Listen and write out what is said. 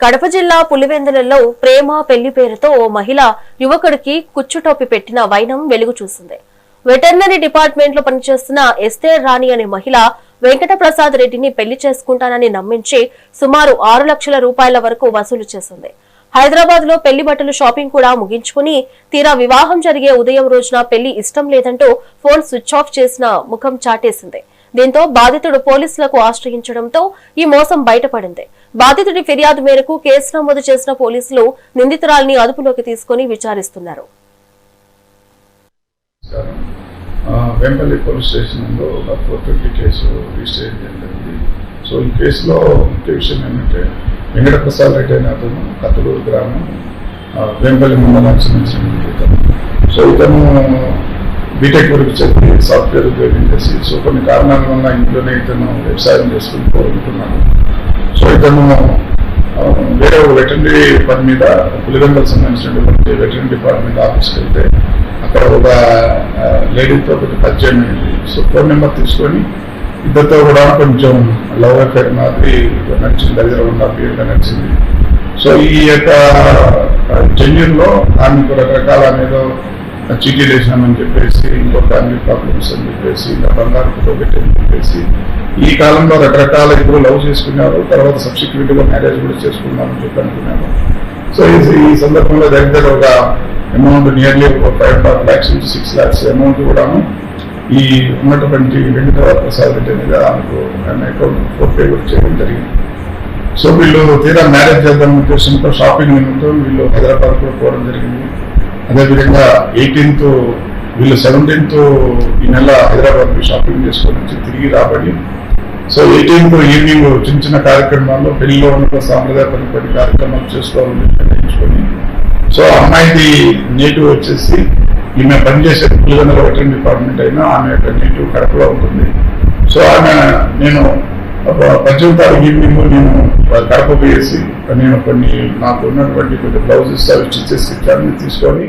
కడప జిల్లా పులివెందులలో ప్రేమ పెళ్లి పేరుతో ఓ మహిళ యువకుడికి కుచ్చుటోపి పెట్టిన వైనం వెలుగు చూసింది. వెటర్నరీ డిపార్ట్మెంట్ లో పనిచేస్తున్న ఎస్తేర్ రాణి అనే మహిళ వెంకటప్రసాద్ రెడ్డిని పెళ్లి చేసుకుంటానని నమ్మించి సుమారు 6 లక్షల రూపాయల వరకు వసూలు చేసింది. హైదరాబాద్ లో పెళ్లి బట్టలు షాపింగ్ కూడా ముగించుకుని తీరా వివాహం జరిగే ఉదయం రోజున పెళ్లి ఇష్టం లేదంటూ ఫోన్ స్విచ్ ఆఫ్ చేసిన ముఖం చాటేసింది. దీంతో బాధితుడు పోలీసులకు ఆశ్రయించడంతో ఈ మోసం బయటపడింది. బాధితుడి ఫిర్యాదు మేరకు కేసు నమోదు చేసిన పోలీసులు నిందితురాలిని అదుపులోకి తీసుకుని విచారిస్తున్నారు. వెంపల్లి పోలీస్ స్టేషన్లో 420 కేసు రిజిస్టర్ జరిగింది. సో ఈ కేసులో ముఖ్య విషయం ఏంటంటే వెంకటప్రసాద్ రెడ్డి అనే అతను కత్తలూరు గ్రామం వెంపల్లి మండలానికి సంబంధించిన. సో ఇతను బీటెక్ వరకు చెప్పి సాఫ్ట్వేర్ ఉద్యోగం చేసి సో కొన్ని కారణాల వల్ల ఇంట్లోనే ఇతను వ్యవసాయం చేసుకుని కోరుకుంటున్నాడు. సో ఇతను వేరే వెటర్నరీ పని మీద పులివెందులకు సంబంధించినటువంటి వెటర్నరీ డిపార్ట్మెంట్ ఆఫీస్కి వెళ్తే అక్కడ ఒక లేడీతో పరిచయం అయింది. సో ఫోన్ నెంబర్ తీసుకొని ఇద్దరితో కూడా కొంచెం లవ్ అఫేర్ మాదిరి నచ్చింది, దగ్గర ఉన్న పేరుగా నచ్చింది. సో ఈ యొక్క జెన్యూన్లో ఆమెకు రకరకాల ఏదో చీటీలు వేసినామని చెప్పేసి, ఇంకో ఫ్యామిలీ ప్రాబ్లమ్స్ అని చెప్పేసి, ఇంకా బంగారు ఫోటో పెట్టని చెప్పేసి, ఈ కాలంలో రకరకాల ఇప్పుడు లవ్ చేసుకున్నారు, తర్వాత సబ్సిక్వెంట్గా మ్యారేజ్ కూడా చేసుకున్నామని చెప్పి అనుకున్నాను. సో ఈ సందర్భంలో దగ్గర ఒక అమౌంట్ నియర్లీ ఒక 5.5 lakhs నుంచి 6 lakhs అమౌంట్ కూడాను ఈ ఉన్నటువంటి వెంకటప్రసాద్ రెడ్డి మీద ఆమెకు అకౌంట్ ఫోన్పే కూడా చేయడం జరిగింది. సో వీళ్ళు తీరా మ్యారేజ్ చేద్దాం ఉద్దేశంతో షాపింగ్ నిమిత్తం వీళ్ళు హైదరాబాద్ కూడా పోవడం జరిగింది. అదేవిధంగా 18th వీళ్ళు 17th ఈ నెల హైదరాబాద్కి షాపింగ్ చేసుకొని వచ్చి తిరిగి రాబడి సో 18th ఈవినింగ్ చిన్న చిన్న కార్యక్రమాల్లో పెళ్లిలో ఉన్న సాంప్రదాయపరమైన కార్యక్రమాలు చేసుకోవాలని నిర్ణయించుకొని సో అమ్మాయిది నేటివ్ వచ్చేసి ఈమె పనిచేసే పులివెందుల వెటర్నరీ డిపార్ట్మెంట్ అయినా ఆమె యొక్క నేటివ్ కడపలో ఉంటుంది. సో ఆమె నేను 18th తారీఖు ఈవినింగ్ నేను కడప పోయేసి నేను కొన్ని నాకు ఉన్నటువంటి కొన్ని బ్లౌజెస్ అవి స్టిచ్ చేసి తీసుకొని